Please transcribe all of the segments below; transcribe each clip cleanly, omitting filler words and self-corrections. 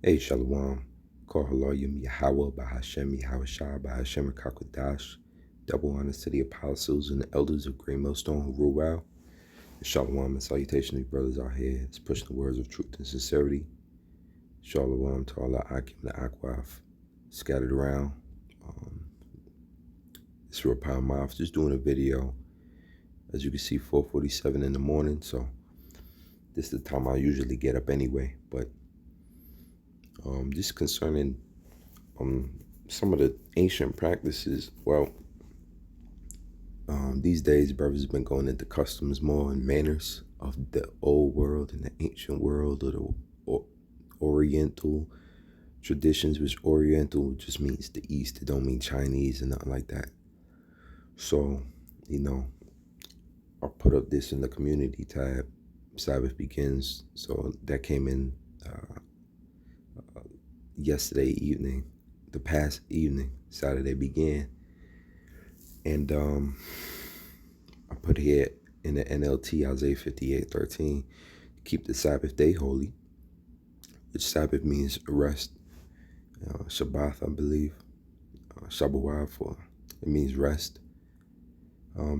Hey, Shalom. Call Haloyim Yahweh Bahashem Yahweh Bahashem Kakwadash. Double honors to the apostles and the elders of Green Millstone who rule well. And Shalom and salutation to you brothers out here. It's pushing the words of truth and sincerity. Shalom to all the Akim and the Akwaf scattered around. It's real power mouth. Just doing a video. As you can see, 4:47 in the morning. So this is the time I usually get up anyway. But just concerning some of the ancient practices. Well, these days, brothers have been going into customs more and manners of the old world and the ancient world, or the Oriental traditions, which Oriental just means the East. It don't mean Chinese and nothing like that. So, I'll put up this in the community tab. Sabbath begins. So that came in yesterday evening, the past evening. Saturday began. And I put here in the NLT, Isaiah 58:13, keep the Sabbath day holy, which Sabbath means rest. Shabbath, I believe. Shabbat, it means rest.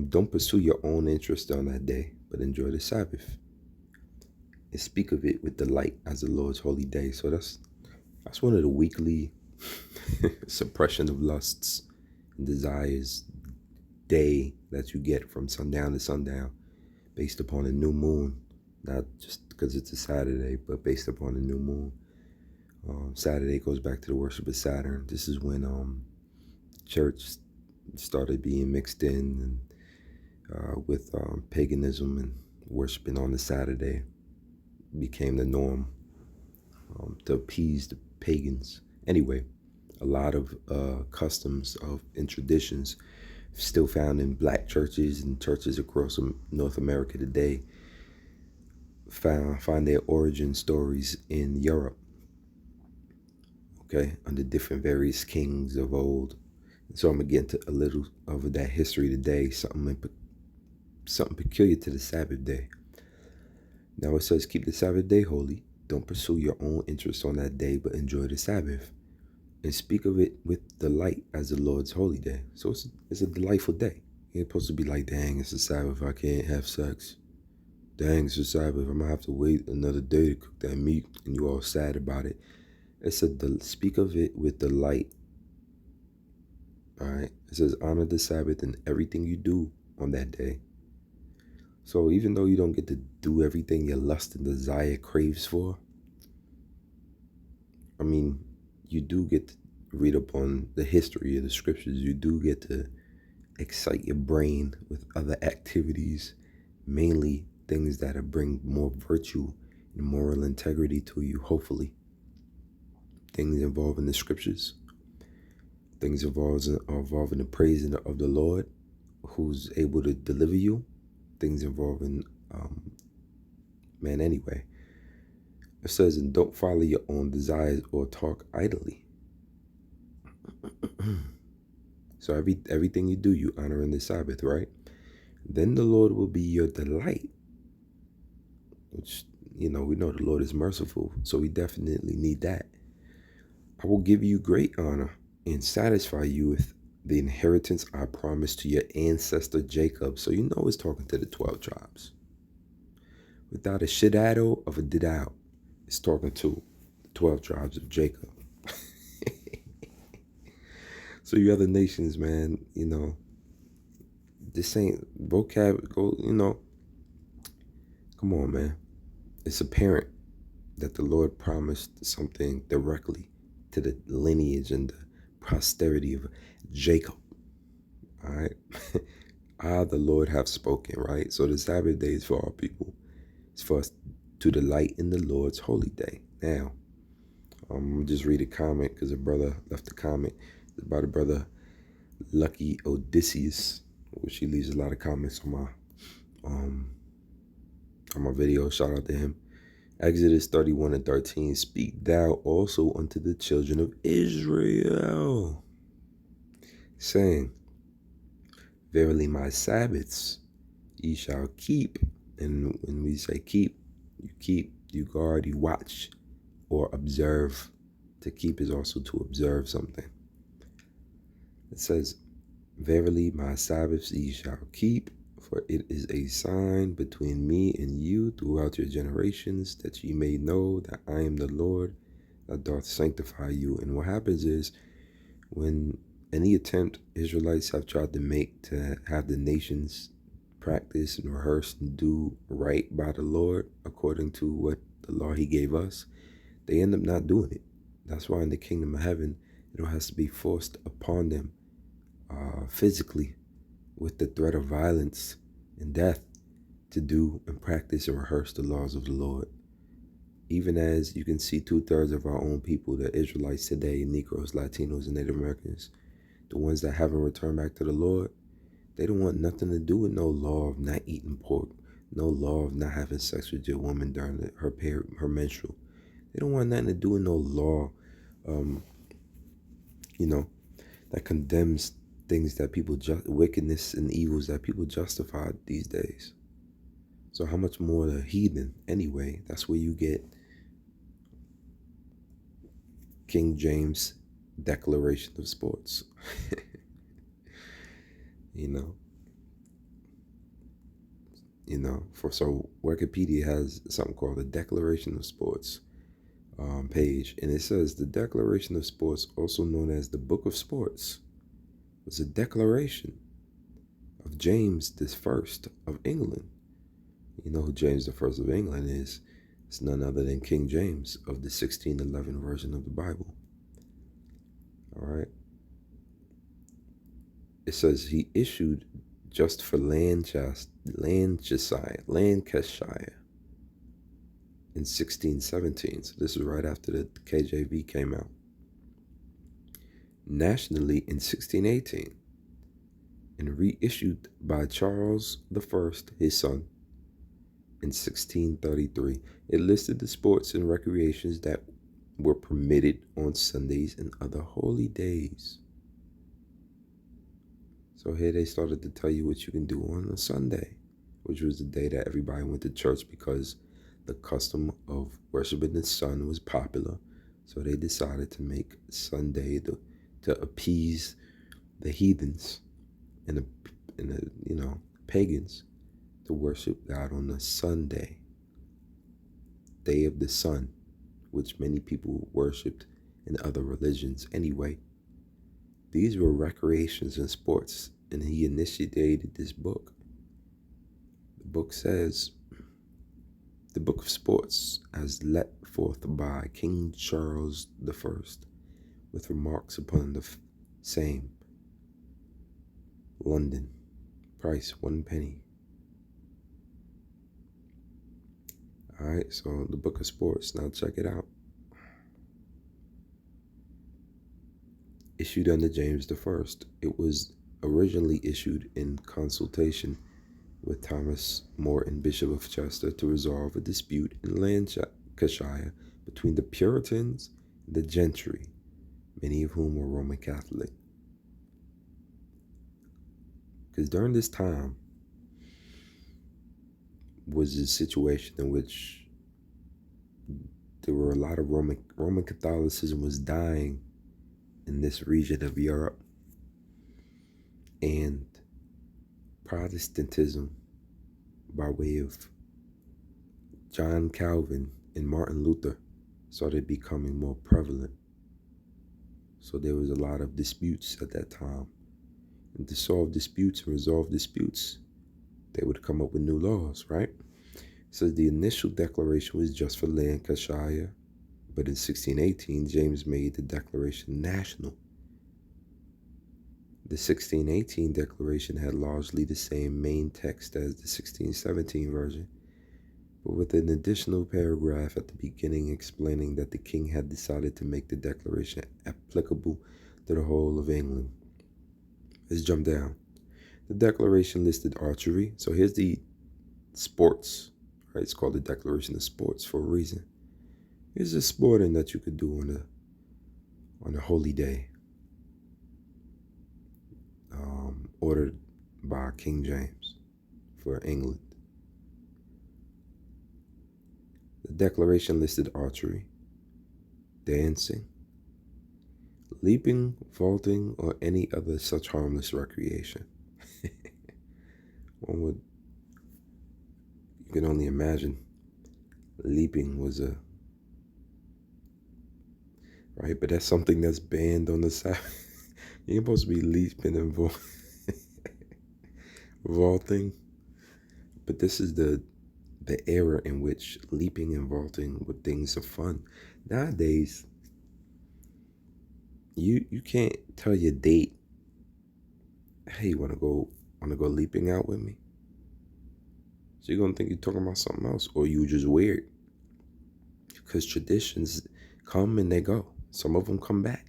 Don't pursue your own interest on that day, but enjoy the Sabbath. And speak of it with delight as the Lord's holy day. So that's one of the weekly suppression of lusts and desires day that you get from sundown to sundown based upon a new moon, not just because it's a Saturday, but based upon a new moon. Saturday goes back to the worship of Saturn. This is when church started being mixed in and with paganism, and worshiping on the Saturday became the norm to appease the pagans. Anyway, a lot of customs and traditions still found in black churches and churches across North America today find their origin stories in Europe, okay, under different various kings of old. And so I'm going to get into a little of that history today, something peculiar to the Sabbath day. Now it says, keep the Sabbath day holy. Don't pursue your own interests on that day, but enjoy the Sabbath. And speak of it with delight as the Lord's holy day. So it's a delightful day. You ain't supposed to be like, dang, it's a Sabbath, I can't have sex. Dang, it's a Sabbath, I'm gonna have to wait another day to cook that meat, and you all sad about it. It said, speak of it with delight. All right. It says, honor the Sabbath in everything you do on that day. So even though you don't get to do everything your lust and desire craves for, I mean, you do get to read up on the history of the scriptures. You do get to excite your brain with other activities, mainly things that bring more virtue and moral integrity to you, hopefully. Things involving the scriptures, things involving the praise of the Lord, who's able to deliver you, things involving, anyway. It says, and don't follow your own desires or talk idly. So everything you do, you honor in the Sabbath, right? Then the Lord will be your delight, which, we know the Lord is merciful, so we definitely need that. I will give you great honor and satisfy you with the inheritance I promised to your ancestor Jacob. So it's talking to the 12 tribes. Without a shiddado of a didao, it's talking to the 12 tribes of Jacob. So you other nations, man, this ain't vocab, come on, man. It's apparent that the Lord promised something directly to the lineage and the posterity of Jacob. All right. The Lord have spoken, right? So the Sabbath day is for all people. It's for us to delight in the Lord's holy day. Now, I'm going to just read a comment because a brother left a comment about a brother, Lucky Odysseus, which he leaves a lot of comments on my video. Shout out to him. Exodus 31:13, speak thou also unto the children of Israel, saying, verily my Sabbaths ye shall keep. And when we say keep, you guard, you watch or observe. To keep is also to observe something. It says, "Verily my Sabbaths ye shall keep, for it is a sign between me and you throughout your generations, that ye may know that I am the Lord that doth sanctify you." And what happens is, when any attempt Israelites have tried to make to have the nations practice and rehearse and do right by the Lord according to what the law he gave us, they end up not doing it. That's why in the kingdom of heaven, it has to be forced upon them physically, with the threat of violence and death, to do and practice and rehearse the laws of the Lord. Even as you can see 2/3 of our own people, the Israelites today, Negroes, Latinos, and Native Americans, the ones that haven't returned back to the Lord, they don't want nothing to do with no law of not eating pork, no law of not having sex with your woman during her menstrual. They don't want nothing to do with no law, um, that condemns things that people wickedness and evils that people justify these days. So how much more the heathen anyway? That's where you get King James Declaration of Sports. So Wikipedia has something called the Declaration of Sports page, and it says the Declaration of Sports, also known as the Book of Sports, was a declaration of James the First of England. You know who James the First of England is? It's none other than King James of the 1611 version of the Bible. All right. It says he issued just for Lancashire in 1617. So this is right after the KJV came out. Nationally in 1618, and reissued by Charles I, his son, in 1633. It listed the sports and recreations that were permitted on Sundays and other holy days. So here they started to tell you what you can do on a Sunday, which was the day that everybody went to church, because the custom of worshiping the sun was popular. So they decided to make Sunday to appease the heathens and the pagans, to worship God on the Sunday, day of the sun, which many people worshipped in other religions anyway. These were recreations and sports, and he initiated this book. The book says, the Book of Sports, as let forth by King Charles I, with remarks upon the same. London, price 1 penny. All right, so the Book of Sports, now check it out. Issued under James I, it was originally issued in consultation with Thomas Morton, Bishop of Chester, to resolve a dispute in Lancashire between the Puritans and the gentry, many of whom were Roman Catholic. Because during this time was a situation in which there were a lot of Roman Catholicism was dying in this region of Europe, and Protestantism, by way of John Calvin and Martin Luther, started becoming more prevalent. So there was a lot of disputes at that time. And to solve disputes and resolve disputes, they would come up with new laws, right? So the initial declaration was just for Lancashire, but in 1618, James made the declaration national. The 1618 declaration had largely the same main text as the 1617 version, but with an additional paragraph at the beginning explaining that the king had decided to make the declaration applicable to the whole of England. Let's jump down. The declaration listed archery. So here's the sports, right? It's called the Declaration of Sports for a reason. Here's the sporting that you could do on a holy day, ordered by King James for England. The declaration listed archery, dancing, leaping, vaulting, or any other such harmless recreation. One would, you can only imagine leaping was a, right? But that's something that's banned on the Sabbath. You're supposed to be leaping and vaulting. But this is the era in which leaping and vaulting were things of fun. Nowadays, you can't tell your date, hey, wanna go leaping out with me? So you're gonna think you're talking about something else, or you just weird. Because traditions come and they go. Some of them come back.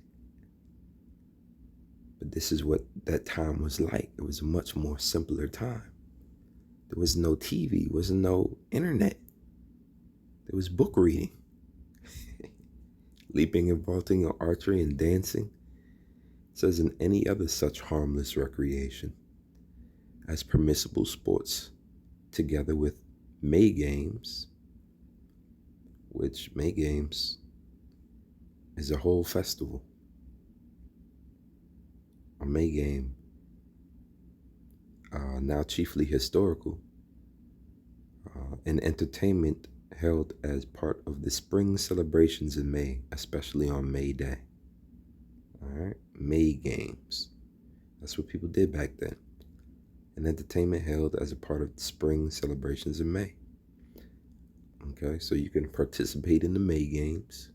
But this is what that time was like. It was a much more simpler time. There was no TV, there was no internet. There was book reading. Leaping and vaulting or archery and dancing. It says in any other such harmless recreation as permissible sports, together with May games, which May games is a whole festival. A May game, now chiefly historical, and entertainment held as part of the spring celebrations in May, especially on May Day. All right, May games. That's what people did back then. And entertainment held as a part of the spring celebrations in May. Okay, so you can participate in the May games.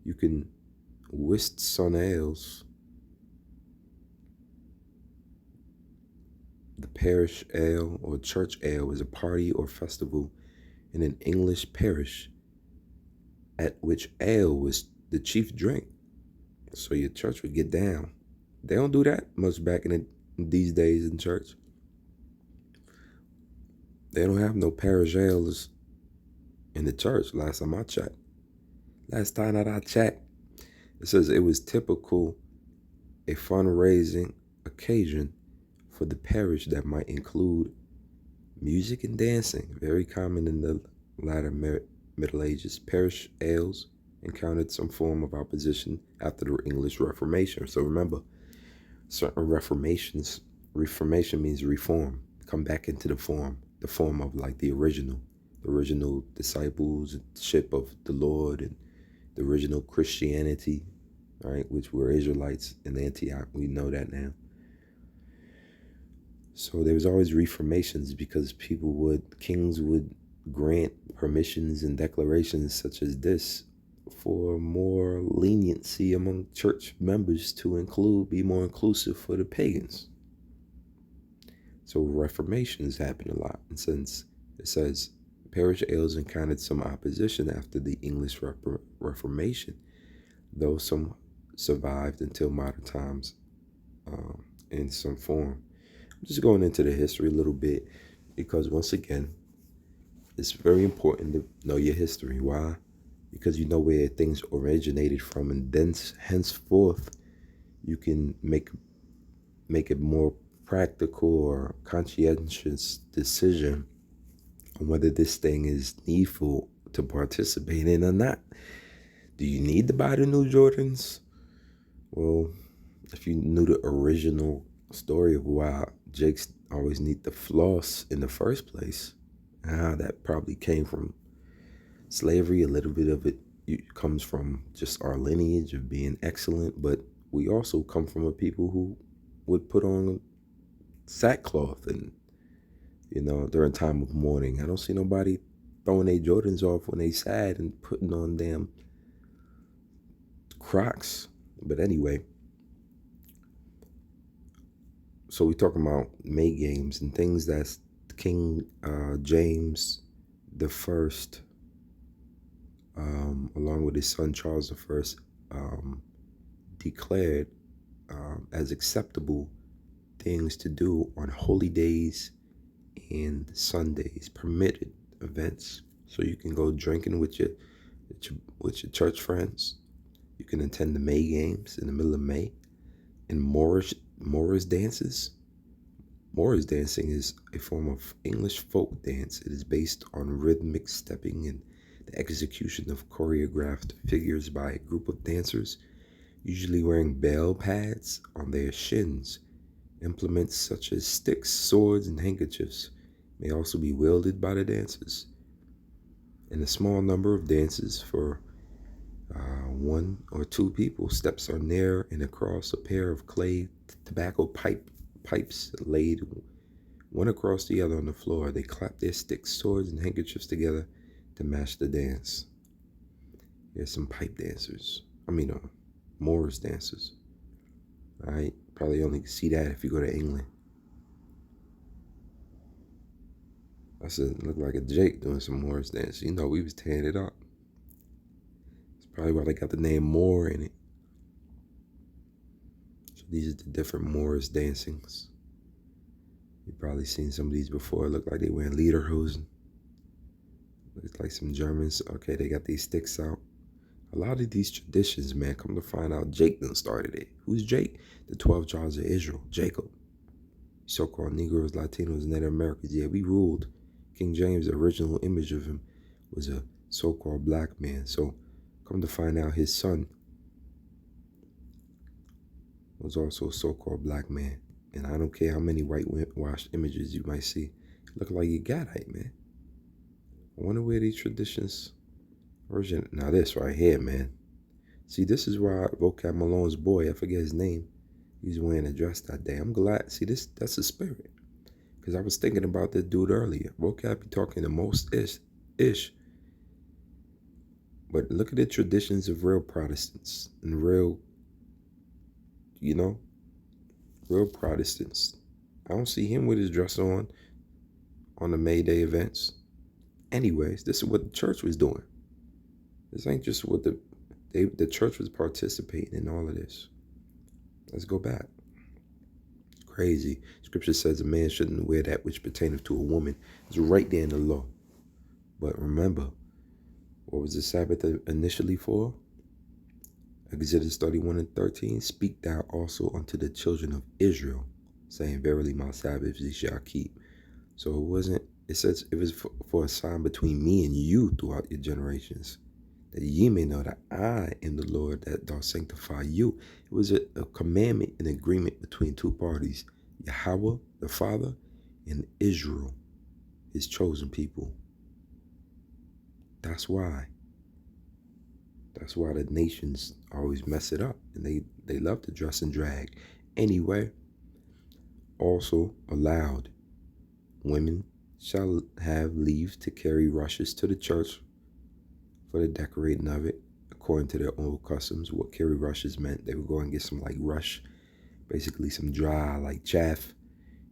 You can whist son ales. The parish ale or church ale is a party or festival in an English parish at which ale was the chief drink. So your church would get down. They don't do that much back in these days in church. They don't have no parish ales in the church, last time I checked. Last time that I checked, it says it was typical a fundraising occasion for the parish that might include music and dancing, very common in the latter Middle Ages. Parish ales encountered some form of opposition after the English Reformation. So remember, certain Reformation means reform, come back into the form of like the original discipleship of the Lord and the original Christianity, right, which were Israelites in Antioch. We know that now. So there was always reformations because kings would grant permissions and declarations such as this for more leniency among church members to be more inclusive for the pagans. So reformations happen a lot. And since it says parish ales encountered some opposition after the English Reformation, though some survived until modern times in some form. I'm just going into the history a little bit because once again, it's very important to know your history. Why? Because you know where things originated from, and then henceforth you can make a more practical or conscientious decision on whether this thing is needful to participate in or not. Do you need to buy the new Jordans? Well, if you knew the original story of why Jakes always need to floss in the first place, and how that probably came from slavery, a little bit of it comes from just our lineage of being excellent, but we also come from a people who would put on sackcloth and, during time of mourning. I don't see nobody throwing their Jordans off when they sad and putting on damn Crocs. But anyway, so we talking about May games and things that King James the First, along with his son Charles the First, declared as acceptable things to do on holy days and Sundays, permitted events. So you can go drinking with your church friends. You can attend the May games in the middle of May. And Morris dances. Morris dancing is a form of English folk dance. It is based on rhythmic stepping and the execution of choreographed figures by a group of dancers, usually wearing bell pads on their shins. Implements such as sticks, swords, and handkerchiefs may also be wielded by the dancers. In a small number of dances for one or two people, steps are near and across a pair of clay tobacco pipes laid one across the other on the floor. They clap their sticks, swords, and handkerchiefs together to match the dance. There's some pipe dancers. Moors dancers. All right, probably only see that if you go to England. Look like a Jake doing some Moors dance. You know, we was tearing it up. It's probably why they got the name Moor in it. So these are the different Moors dancings. You've probably seen some of these before. It look like they wearing lederhosen. Looks like some Germans. Okay, they got these sticks out. A lot of these traditions, man, come to find out Jake done started it. Who's Jake? The 12 tribes of Israel. Jacob. So-called Negroes, Latinos, Native Americans. Yeah, we ruled. King James' original image of him was a so-called black man. So come to find out his son was also a so-called black man. And I don't care how many whitewashed images you might see. Look like you got it, man. I wonder where these traditions originate. Now this right here, man. See, this is why Vocab Malone's boy, I forget his name, he was wearing a dress that day. I'm glad. See, that's the spirit. Because I was thinking about this dude earlier. Vocab be talking the most ish. But look at the traditions of real Protestants and real Protestants. I don't see him with his dress on the May Day events. Anyways, this is what the church was doing. This ain't just what the church was participating in all of this. Let's go back. Crazy. Scripture says a man shouldn't wear that which pertaineth to a woman. It's right there in the law. But remember, what was the Sabbath initially for? Exodus 31:13. Speak thou also unto the children of Israel, saying, verily my Sabbaths ye shall keep. So it says it was for a sign between me and you throughout your generations, that ye may know that I am the Lord that doth sanctify you. It was a commandment, an agreement between two parties, Yahweh, the Father, and Israel, his chosen people. That's why the nations always mess it up, and they love to dress and drag. Anyway, also allowed, women shall have leave to carry rushes to the church for the decorating of it, according to their old customs. What carry rushes meant, they would go and get some like rush, basically some dry like chaff,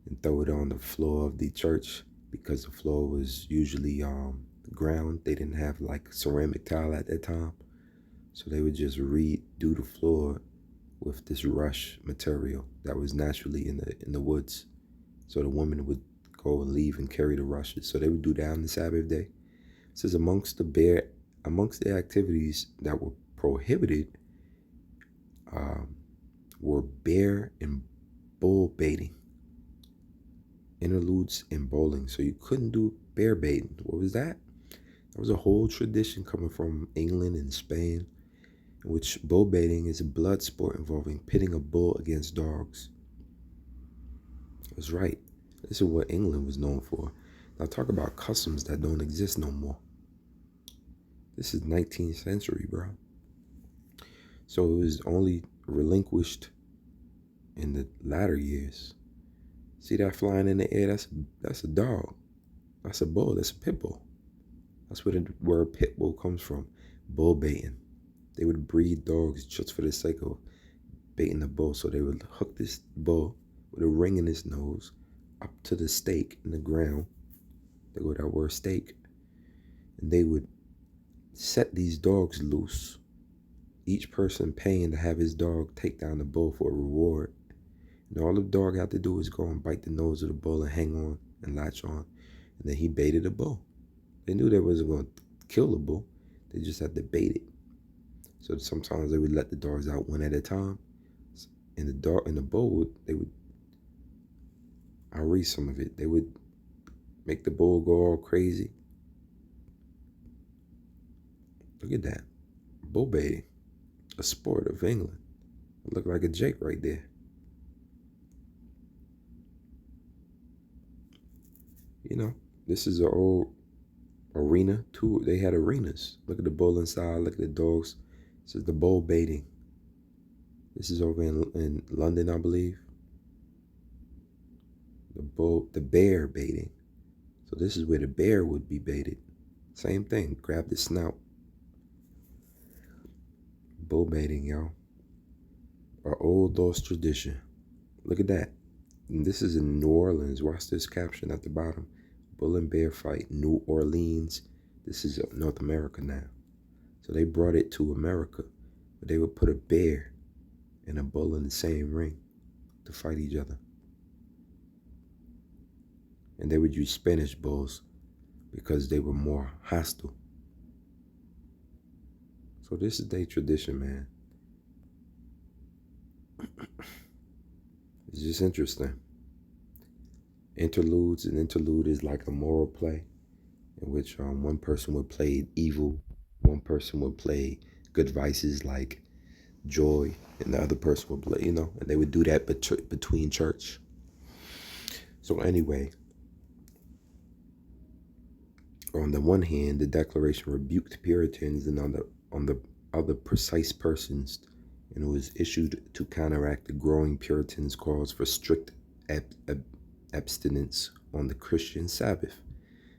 and throw it on the floor of the church, because the floor was usually the ground. They didn't have like ceramic tile at that time, so they would just redo the floor with this rush material that was naturally in the woods. So the women would go and leave and carry the rushes. So they would do that on the Sabbath day. It says amongst the activities that were prohibited were bear and bull baiting, interludes, and bowling. So you couldn't do bear baiting. What was that? That was a whole tradition coming from England and Spain, in which bull baiting is a blood sport involving pitting a bull against dogs. That's right. This is what England was known for. Now talk about customs that don't exist no more. This is 19th century, bro. So it was only relinquished in the latter years. See that flying in the air? That's a dog. That's a bull. That's a pit bull. That's where the word pit bull comes from. Bull baiting. They would breed dogs just for the sake of baiting the bull. So they would hook this bull with a ring in his nose up to the stake in the ground. There go that word stake. And they would set these dogs loose, each person paying to have his dog take down the bull for a reward. And all the dog had to do was go and bite the nose of the bull and hang on and latch on. And then he baited the bull. They knew they wasn't going to kill the bull. They just had to bait it. So sometimes they would let the dogs out one at a time. And the bull I'll read some of it. They would make the bull go all crazy. Look at that. Bull baiting, a sport of England. It looked like a Jake right there. You know, this is an old arena too. They had arenas. Look at the bull inside. Look at the dogs. This is the bull baiting. This is over in London, I believe. The bear baiting. So this is where the bear would be baited. Same thing. Grab the snout. Bull baiting, y'all. Our old lost tradition. Look at that. And this is in New Orleans. Watch this caption at the bottom. Bull and bear fight, New Orleans. This is North America now. So they brought it to America. But they would put a bear and a bull in the same ring to fight each other. And they would use Spanish bulls because they were more hostile. So this is their tradition, man. It's just interesting. Interludes. An interlude is like a moral play in which one person would play evil, one person would play good vices like joy, and the other person would play, and they would do that between church. So anyway, on the one hand, the Declaration rebuked Puritans, and on the other, precise persons, and it was issued to counteract the growing Puritans' calls for strict abstinence on the Christian Sabbath,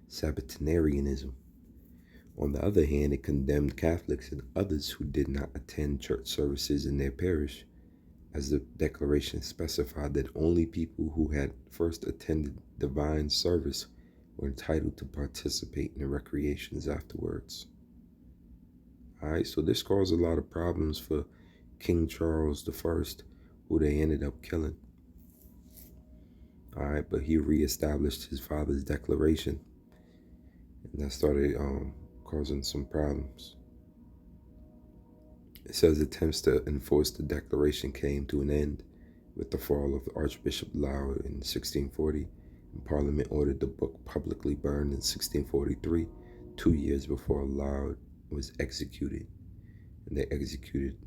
Sabbatarianism. On the other hand, it condemned Catholics and others who did not attend church services in their parish, as the Declaration specified that only people who had first attended divine service were entitled to participate in the recreations afterwards. Alright, so this caused a lot of problems for King Charles I, who they ended up killing. Alright, but he reestablished his father's declaration, and that started causing some problems. It says attempts to enforce the declaration came to an end with the fall of Archbishop Laud in 1640, and Parliament ordered the book publicly burned in 1643, 2 years before Laud was executed. And they executed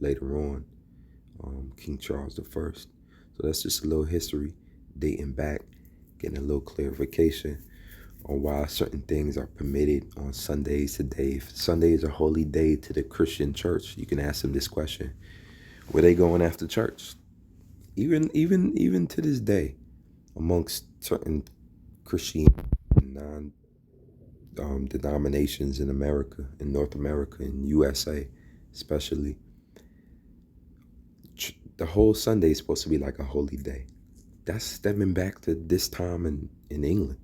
later on King Charles I. So that's just a little history dating back, getting a little clarification on why certain things are permitted on Sundays today. If Sunday is a holy day to the Christian church, you can ask them this question: were they going after church? Even to this day, amongst certain Christian denominations in America, in North America, in USA especially, the whole Sunday is supposed to be like a holy day. That's stemming back to this time in England,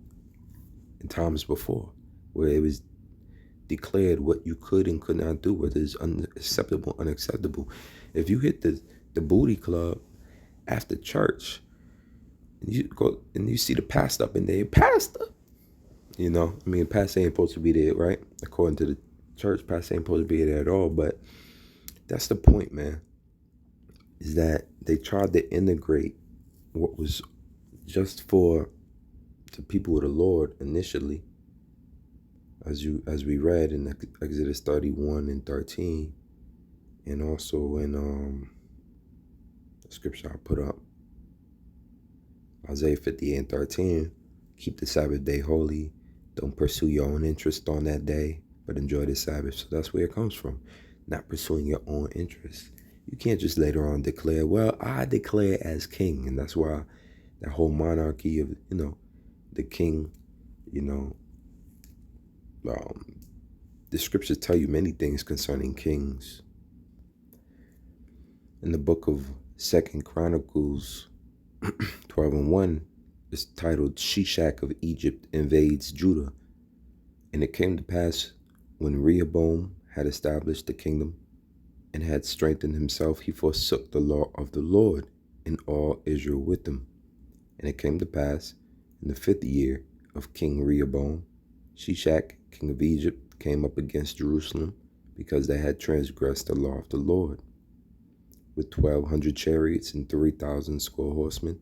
in times before, where it was declared what you could and could not do, what is unacceptable, unacceptable. If you hit the booty club after church, and you go and you see the pastor up in there, pastor, pastor ain't supposed to be there, right? According to the church, pastor ain't supposed to be there at all. But that's the point, man, is that they tried to integrate what was just for the people of the Lord initially, as we read in Exodus 31 and 13, and also in the scripture I put up, Isaiah 58 and 13, keep the Sabbath day holy. Don't pursue your own interest on that day, but enjoy the Sabbath. So that's where it comes from, not pursuing your own interest. You can't just later on declare, well, I declare as king. And that's why that whole monarchy of, the king, the scriptures tell you many things concerning kings. In the book of 2 Chronicles 12 and 1, it's titled Shishak of Egypt invades Judah. And it came to pass, when Rehoboam had established the kingdom and had strengthened himself, he forsook the law of the Lord and all Israel with him. And it came to pass, in the 5th year of King Rehoboam, Shishak, king of Egypt, came up against Jerusalem, because they had transgressed the law of the Lord, with 1,200 chariots and 3,000 score horsemen.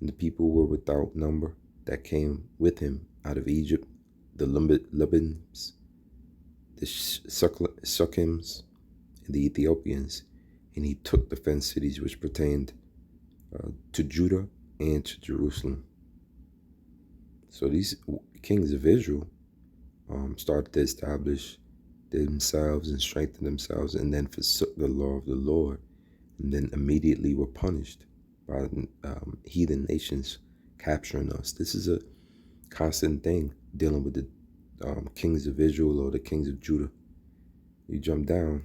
And the people were without number that came with him out of Egypt, the Libyans, the Sukkims, and the Ethiopians, and he took the fenced cities which pertained to Judah and to Jerusalem. So these kings of Israel started to establish themselves and strengthen themselves, and then forsook the law of the Lord, and then immediately were punished by heathen nations capturing us. This is a constant thing dealing with the kings of Israel or the kings of Judah. You jump down,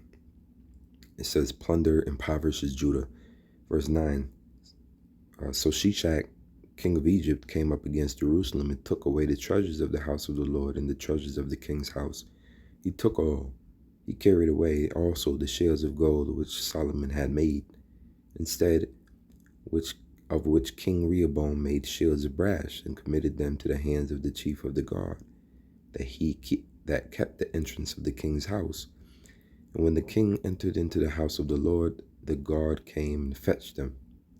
it says, plunder impoverishes Judah. Verse 9, so Shishak, king of Egypt, came up against Jerusalem and took away the treasures of the house of the Lord and the treasures of the king's house. He took all. He carried away also the shields of gold which Solomon had made, instead of which King Rehoboam made shields of brass, and committed them to the hands of the chief of the guard, that kept the entrance of the king's house. And when the king entered into the house of the Lord, the guard came and fetched them,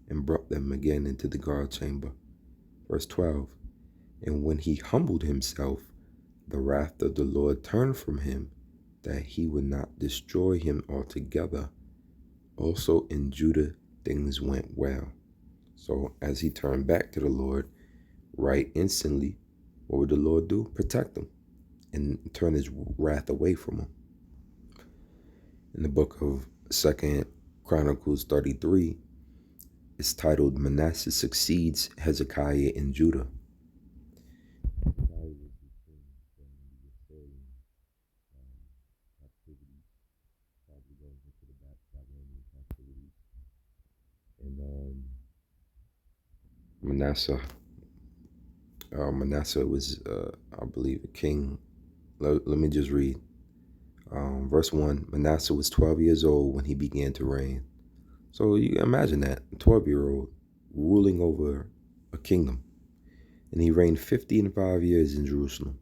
and brought them again into the guard chamber. Verse 12, and when he humbled himself, the wrath of the Lord turned from him, that he would not destroy him altogether. Also in Judah things went well. So as he turned back to the Lord, right instantly, what would the Lord do? Protect him and turn his wrath away from him. In the book of 2 Chronicles 33, it's titled Manasseh Succeeds Hezekiah in Judah. And Manasseh was, I believe, a king. Let me just read. Verse 1, Manasseh was 12 years old when he began to reign. So you imagine that, a 12-year-old ruling over a kingdom. And he reigned 55 years in Jerusalem,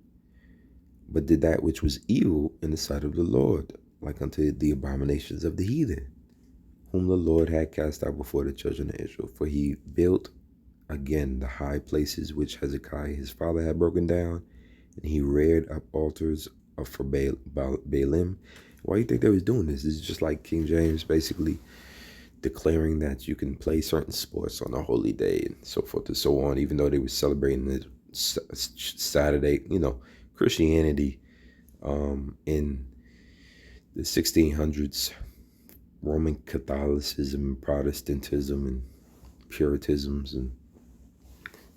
but did that which was evil in the sight of the Lord, like unto the abominations of the heathen, whom the Lord had cast out before the children of Israel. For he built again the high places which Hezekiah his father had broken down, and he reared up altars for Baalim. Why do you think they was doing this? This is just like King James basically declaring that you can play certain sports on a holy day and so forth and so on, even though they were celebrating it Saturday. Christianity in the 1600s, Roman Catholicism, Protestantism, and Puritanisms, and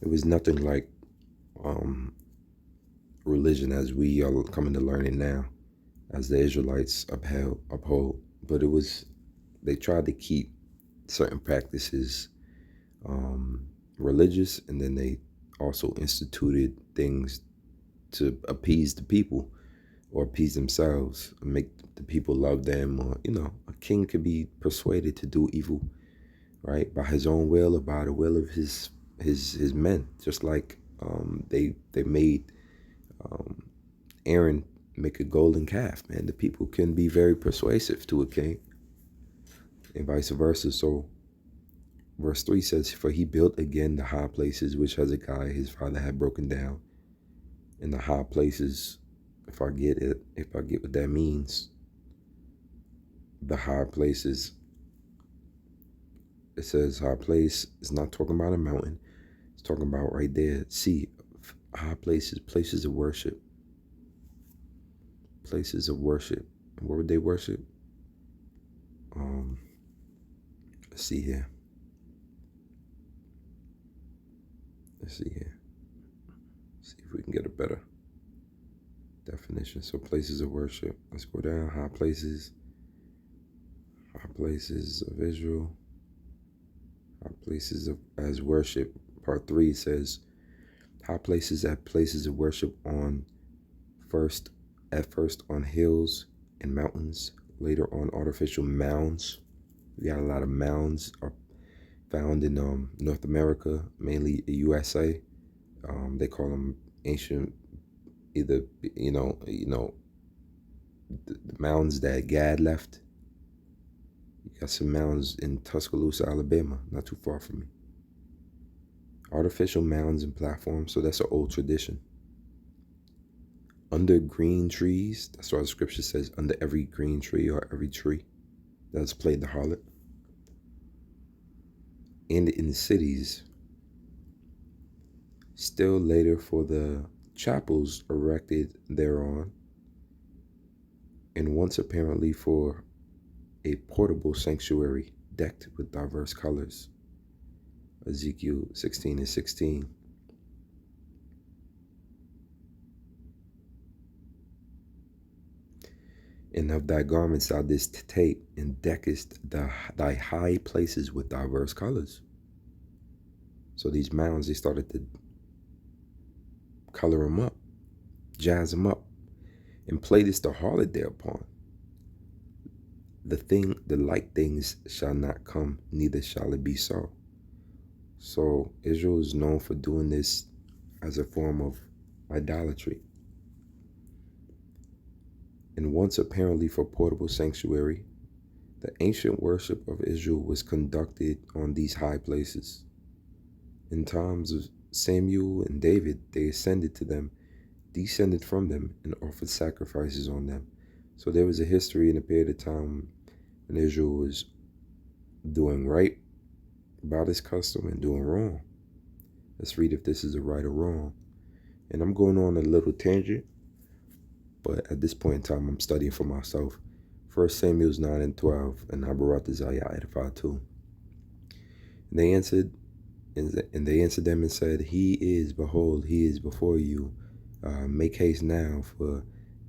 it was nothing like religion as we are coming to learn it now, as the Israelites uphold. But they tried to keep certain practices religious, and then they also instituted things to appease the people or appease themselves, make the people love them, or a king could be persuaded to do evil, right, by his own will or by the will of his men. Just like they made Aaron make a golden calf. Man, the people can be very persuasive to a king, and vice versa. So verse 3 says, for he built again the high places which Hezekiah his father had broken down. And the high places, if I get what that means, the high places, it says high place, it's not talking about a mountain. It's talking about right there. See, high places, places of worship. Places of worship. What would they worship? Let's see here. See if we can get a better definition. So places of worship. Let's go down. High places of Israel. High places as worship. Part 3 says, high places at places of worship at first on hills and mountains, later on artificial mounds. We got a lot of mounds are found in North America, mainly the USA. They call them ancient, either the mounds that Gad left. You got some mounds in Tuscaloosa, Alabama, not too far from me. Artificial mounds and platforms, so that's an old tradition. under green trees. That's why the scripture says, under every green tree or every tree that's played the harlot. And in the cities, still later for the chapels erected thereon, and once apparently for a portable sanctuary decked with diverse colors. Ezekiel 16:16. And of thy garments thou didst take, and deckest thy high places with diverse colors. So these mounds, they started to color them up, jazz them up, and playest the harlot thereupon. The like things shall not come, neither shall it be so. So Israel is known for doing this as a form of idolatry. And once apparently for portable sanctuary, the ancient worship of Israel was conducted on these high places. In times of Samuel and David, they ascended to them, descended from them, and offered sacrifices on them. So there was a history in a period of time when Israel was doing right by this custom and doing wrong. Let's read if this is a right or wrong. And I'm going on a little tangent, but at this point in time, I'm studying for myself. 1 Samuel 9:12, and Habarat edified too. And they answered them and said, He is, behold, he is before you. Make haste now, for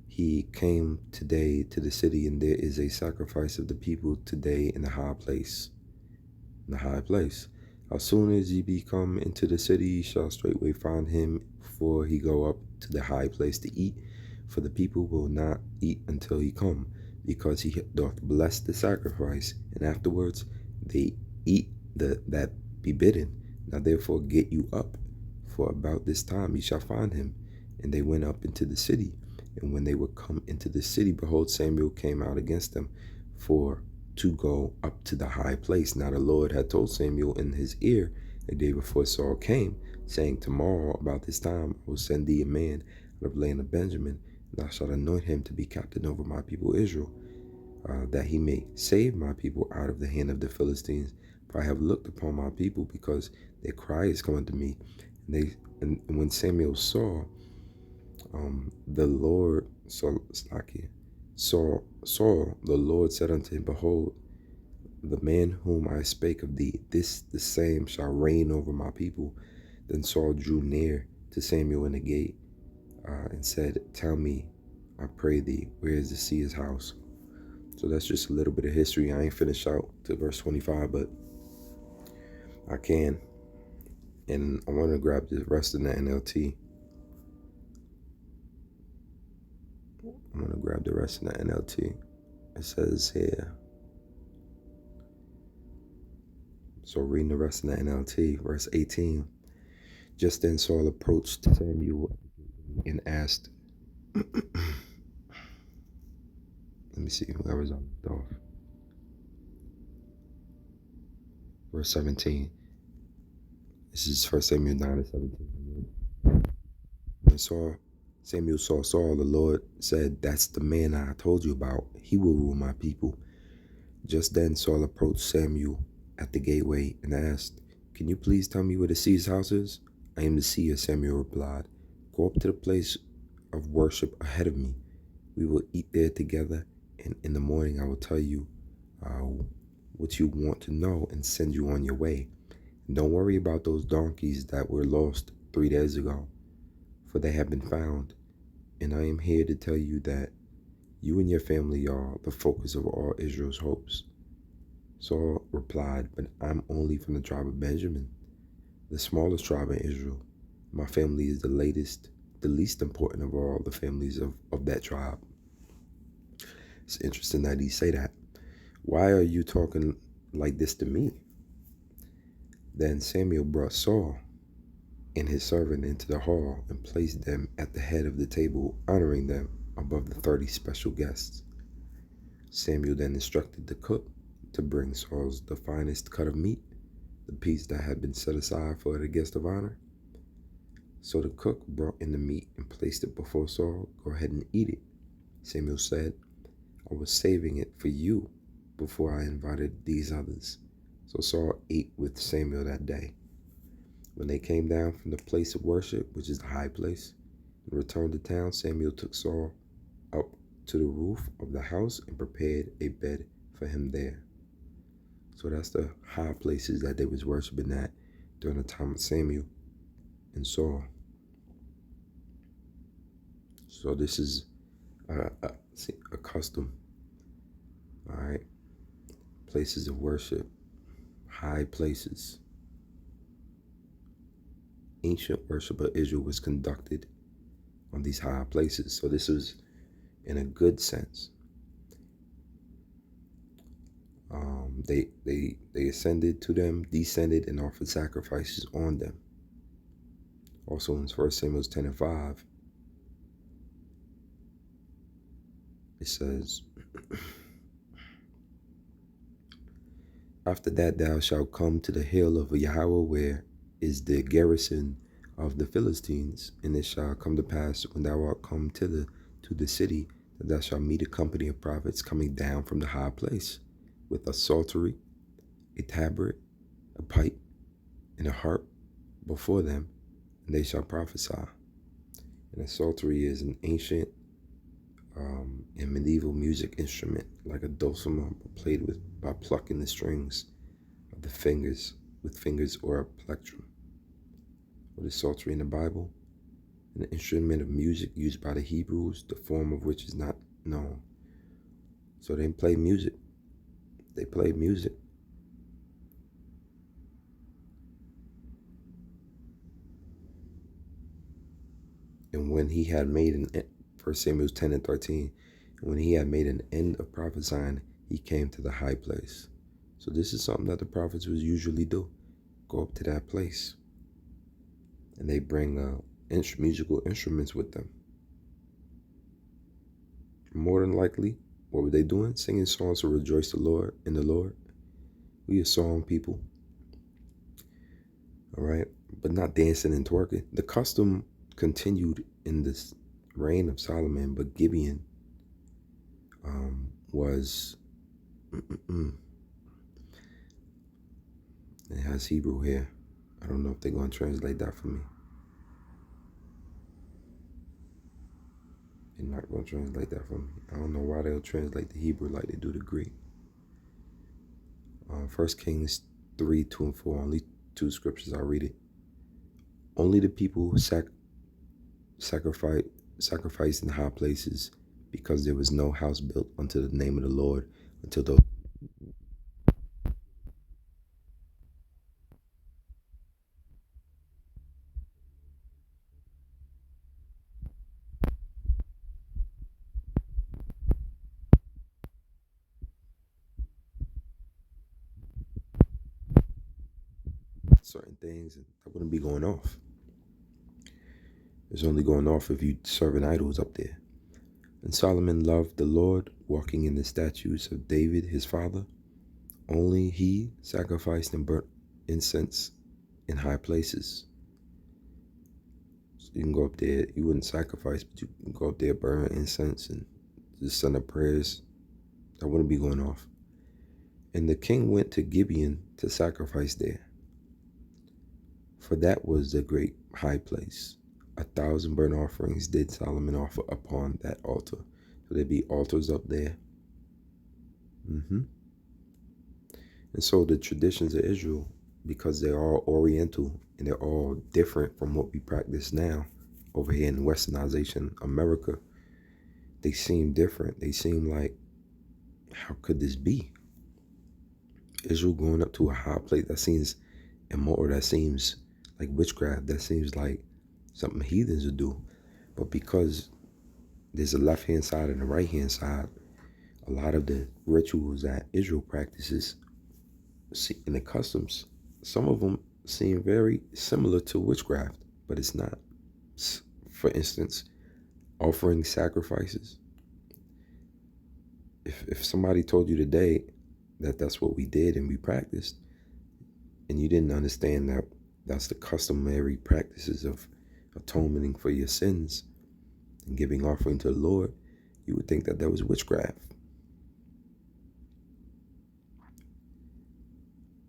he came today to the city, and there is a sacrifice of the people today in the high place. In the high place. As soon as ye be come into the city, ye shall straightway find him, for he go up to the high place to eat. For the people will not eat until he come, because he doth bless the sacrifice, and afterwards they eat that be bidden. Now therefore get you up, for about this time ye shall find him. And they went up into the city. And when they were come into the city, behold, Samuel came out against them for to go up to the high place. Now the Lord had told Samuel in his ear the day before Saul came, saying, Tomorrow about this time I will send thee a man out of the land of Benjamin, and thou shalt anoint him to be captain over my people Israel, that he may save my people out of the hand of the Philistines. For I have looked upon my people, because their cry is coming to me. And when Samuel saw the Lord Saul, the Lord said unto him, Behold, the man whom I spake of thee, this the same shall reign over my people. Then Saul drew near to Samuel in the gate, and said, Tell me, I pray thee, where is the seer's house? So that's just a little bit of history. I ain't finished out to verse 25, but I can. And I want to grab the rest in the NLT. I'm going to grab the rest in the NLT. It says here. So reading the rest in the NLT, verse 18. Just then Saul approached Samuel and asked, let me see, whoever's on the off. Verse 17. This is 1 Samuel 9:17. When Samuel saw Saul, the Lord said, That's the man I told you about. He will rule my people. Just then Saul approached Samuel at the gateway and asked, Can you please tell me where the seer's house is? I am the seer, Samuel replied. Go up to the place of worship ahead of me. We will eat there together, and in the morning I will tell you what you want to know and send you on your way. And don't worry about those donkeys that were lost 3 days ago, for they have been found. And I am here to tell you that you and your family are the focus of all Israel's hopes. Saul replied, But I'm only from the tribe of Benjamin, the smallest tribe in Israel. My family is the least important of all the families of that tribe. It's interesting that he say that. Why are you talking like this to me? Then Samuel brought Saul and his servant into the hall and placed them at the head of the table, honoring them above the 30 special guests. Samuel then instructed the cook to bring Saul the finest cut of meat, the piece that had been set aside for the guest of honor. So the cook brought in the meat and placed it before Saul. Go ahead and eat it. Samuel said, I was saving it for you before I invited these others. So Saul ate with Samuel that day. When they came down from the place of worship, which is the high place, and returned to town, Samuel took Saul up to the roof of the house and prepared a bed for him there. So that's the high places that they was worshiping at during the time of Samuel and Saul. So this is a custom, all right? Places of worship, high places. Ancient worship of Israel was conducted on these high places. So this was in a good sense. They ascended to them, descended, and offered sacrifices on them. Also in 1 Samuel 10 and 5, it says, after that thou shalt come to the hill of Yahweh, where is the garrison of the Philistines, and it shall come to pass when thou art come to the city, that thou shalt meet a company of prophets coming down from the high place, with a psaltery, a tabret, a pipe, and a harp before them, and they shall prophesy. And a psaltery is an ancient and medieval music instrument, like a dulcimer, played with by plucking the strings of the fingers with fingers or a plectrum. What is psaltery in the Bible? An instrument of music used by the Hebrews, the form of which is not known. So they play music. They played music. And when he had made an end, 1 Samuel 10 and 13, and when he had made an end of prophesying, he came to the high place. So this is something that the prophets would usually do. Go up to that place. And they bring musical instruments with them. More than likely, what were they doing? Singing songs to rejoice the Lord in the Lord. We are song people. All right. But not dancing and twerking. The custom continued in this reign of Solomon, but Gibeon was it has Hebrew here. I don't know if they're going to translate that for me. They're not going to translate that for me. I don't know why they'll translate the Hebrew like they do the Greek. 1 Kings 3, 2 and 4, only two scriptures, I'll read it. Only the people who sacrificed in high places, because there was no house built unto the name of the Lord until those certain things, and that wouldn't be going off. It's only going off if you serving idols up there. And Solomon loved the Lord, walking in the statutes of David his father. Only he sacrificed and burnt incense in high places. So you can go up there, you wouldn't sacrifice, but you can go up there, burn incense, and just send up prayers. That wouldn't be going off. And the king went to Gibeon to sacrifice there, for that was the great high place. 1,000 burnt offerings did Solomon offer upon that altar. So there'd be altars up there. And so the traditions of Israel, because they're all Oriental and they're all different from what we practice now over here in Westernization America, they seem different. They seem like, how could this be? Israel going up to a high place, that seems immoral. That seems like witchcraft. That seems like something heathens would do. But because there's a left-hand side and a right-hand side, a lot of the rituals that Israel practices and the customs, some of them seem very similar to witchcraft, but it's not. For instance, offering sacrifices. If somebody told you today that that's what we did and we practiced, and you didn't understand that that's the customary practices of atoning for your sins and giving offering to the Lord, you would think that that was witchcraft.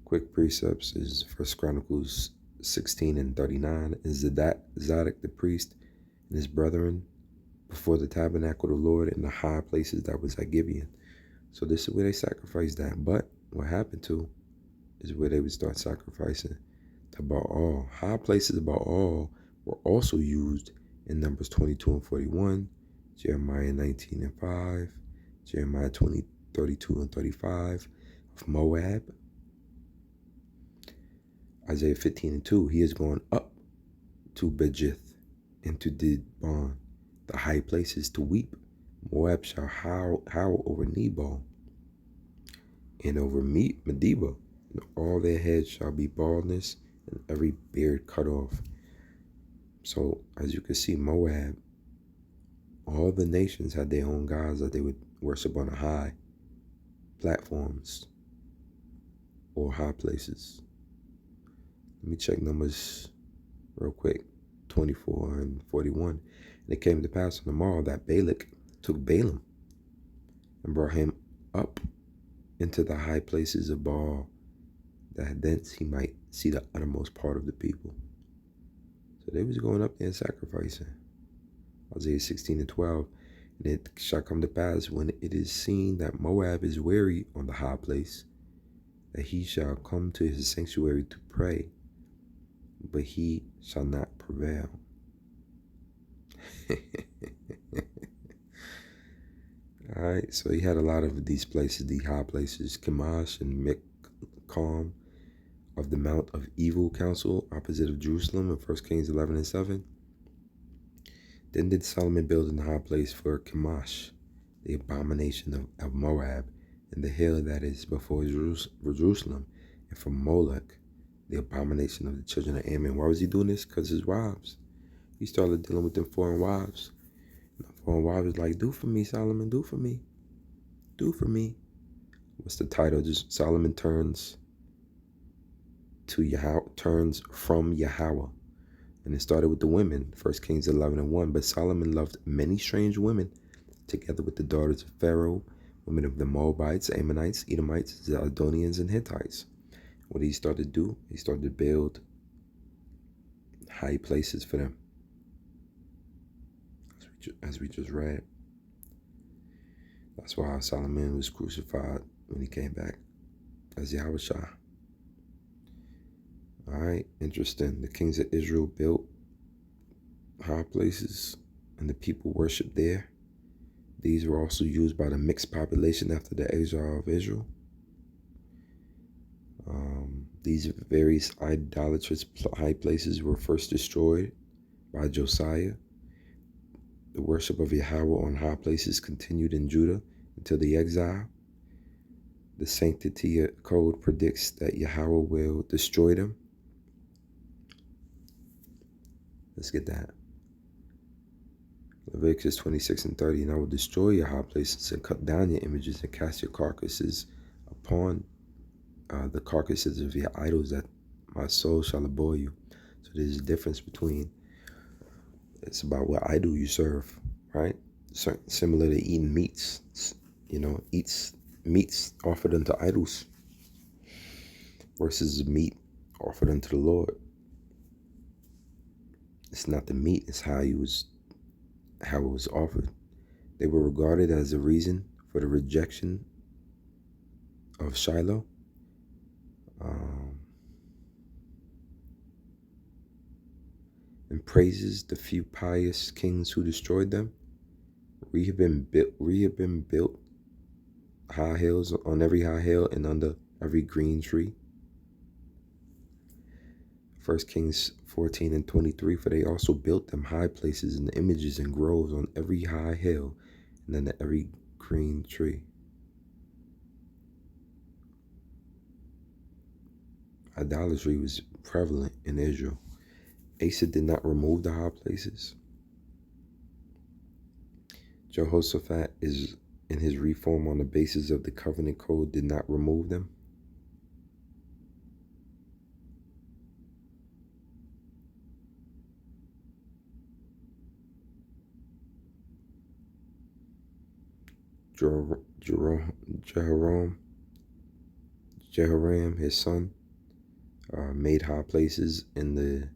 Quick precepts is 1 Chronicles 16 and 39. Is Zadok the priest and his brethren before the tabernacle of the Lord in the high places that was at Gibeon. So this is where they sacrificed that. But what happened to is where they would start sacrificing to Baal. High places of Baal were also used in Numbers 22 and 41, Jeremiah 19 and 5, Jeremiah 32 and 35 of Moab, Isaiah 15 and 2. He is going up to Bejith and to Dibon, the high places, to weep. Moab shall howl over Nebo and over Medeba. And all their heads shall be baldness and every beard cut off. So as you can see, Moab, all the nations had their own gods that they would worship on the high platforms or high places. Let me check Numbers real quick, 24 and 41. And it came to pass on the morrow that Balak took Balaam and brought him up into the high places of Baal, that thence he might see the uttermost part of the people. So they was going up there and sacrificing. Isaiah 16 and 12. And it shall come to pass, when it is seen that Moab is weary on the high place, that he shall come to his sanctuary to pray, but he shall not prevail. All right, so he had a lot of these places, the high places, Chemosh and Mekcom of the Mount of Evil Council, opposite of Jerusalem in 1 Kings 11 and 7. Then did Solomon build an high place for Chemosh, the abomination of Moab, and the hill that is before Jerusalem, and for Molech, the abomination of the children of Ammon. Why was he doing this? Because his wives. He started dealing with them foreign wives. And the foreign wives was like, do for me, Solomon, do for me. Do for me. What's the title? Just Solomon turns from Yahweh. And it started with the women, 1 Kings 11 and 1. But Solomon loved many strange women, together with the daughters of Pharaoh, women of the Moabites, Ammonites, Edomites, Zidonians, and Hittites. What he started to do, he started to build high places for them, as we just read. That's why Solomon was crucified when he came back as Yahushua. All right, interesting. The kings of Israel built high places, and the people worshipped there. These were also used by the mixed population after the exile of Israel. These various idolatrous high places were first destroyed by Josiah. The worship of Yahweh on high places continued in Judah until the exile. The sanctity code predicts that Yahweh will destroy them. Let's get that. Leviticus 26 and 30. And I will destroy your high places and cut down your images and cast your carcasses upon the carcasses of your idols, that my soul shall abhor you. So there's a difference between, it's about what idol you serve, right? So, similar to eating meats, eats meats offered unto idols versus meat offered unto the Lord. It's not the meat, it's how it was offered. They were regarded as a reason for the rejection of Shiloh. And praises the few pious kings who destroyed them. Rehoboam built high hills, on every high hill and under every green tree. 1 Kings 14 and 23. For they also built them high places and images and groves on every high hill and under every green tree. Idolatry was prevalent in Israel. Asa did not remove the high places. Jehoshaphat is in his reform on the basis of the covenant code did not remove them. Jehoram, Jehoram, his son, made high places in the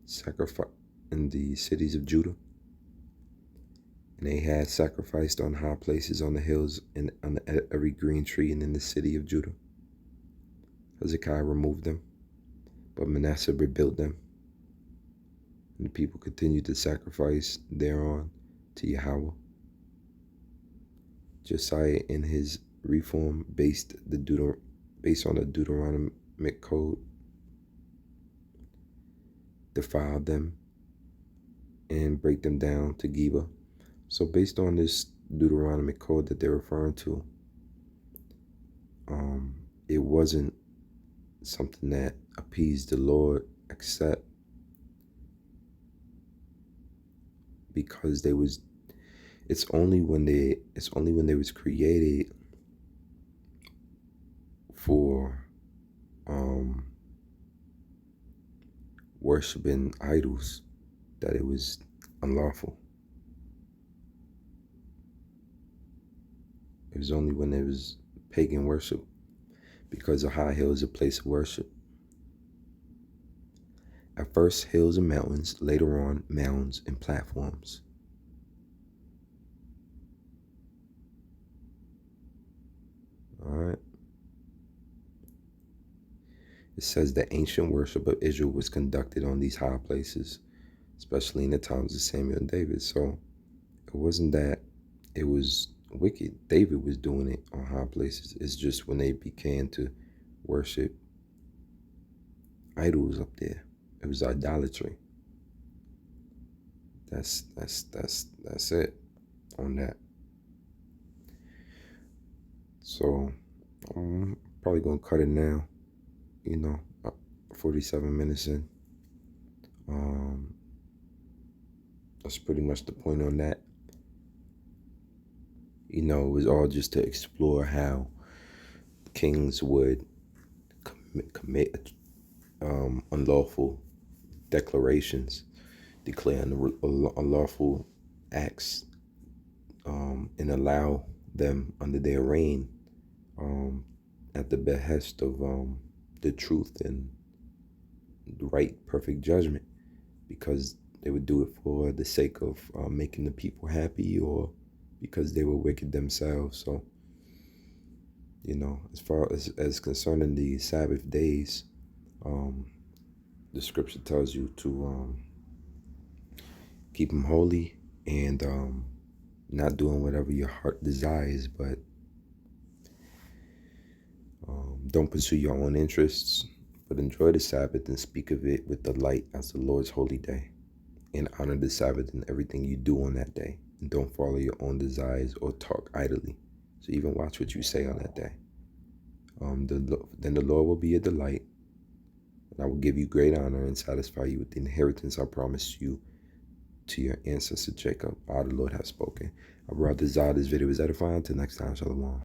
sacrifice in the cities of Judah, and they had sacrificed on high places on the hills and on every green tree and in the city of Judah. Hezekiah removed them, but Manasseh rebuilt them, and the people continued to sacrifice thereon to Yahweh. Josiah, in his reform, based on the Deuteronomic code, defiled them and break them down to Geba. So based on this Deuteronomic code that they're referring to, it wasn't something that appeased the Lord, except because it's only when they was created for worshiping idols that it was unlawful. It was only when it was pagan worship, because a high hill is a place of worship. At first, hills and mountains, later on, mounds and platforms. All right. It says the ancient worship of Israel was conducted on these high places, especially in the times of Samuel and David. So it wasn't that it was wicked. David was doing it on high places. It's just when they began to worship idols up there, it was idolatry. That's it on that. So I'm probably gonna cut it now. 47 minutes in. That's pretty much the point on that. It was all just to explore how kings would commit unlawful declarations, declaring unlawful acts, and allow them under their reign, at the behest of the truth and the right, perfect judgment, because they would do it for the sake of making the people happy, or because they were wicked themselves. So, as far as concerning the Sabbath days, the scripture tells you to keep them holy and not doing whatever your heart desires, but don't pursue your own interests, but enjoy the Sabbath and speak of it with delight as the Lord's holy day, and honor the Sabbath in everything you do on that day, and don't follow your own desires or talk idly. So even watch what you say on that day. Then the Lord will be your delight, and I will give you great honor and satisfy you with the inheritance I promised you to your ancestor Jacob. I, the Lord, have spoken. I brought this out. This video was edifying. Till next time, shalom.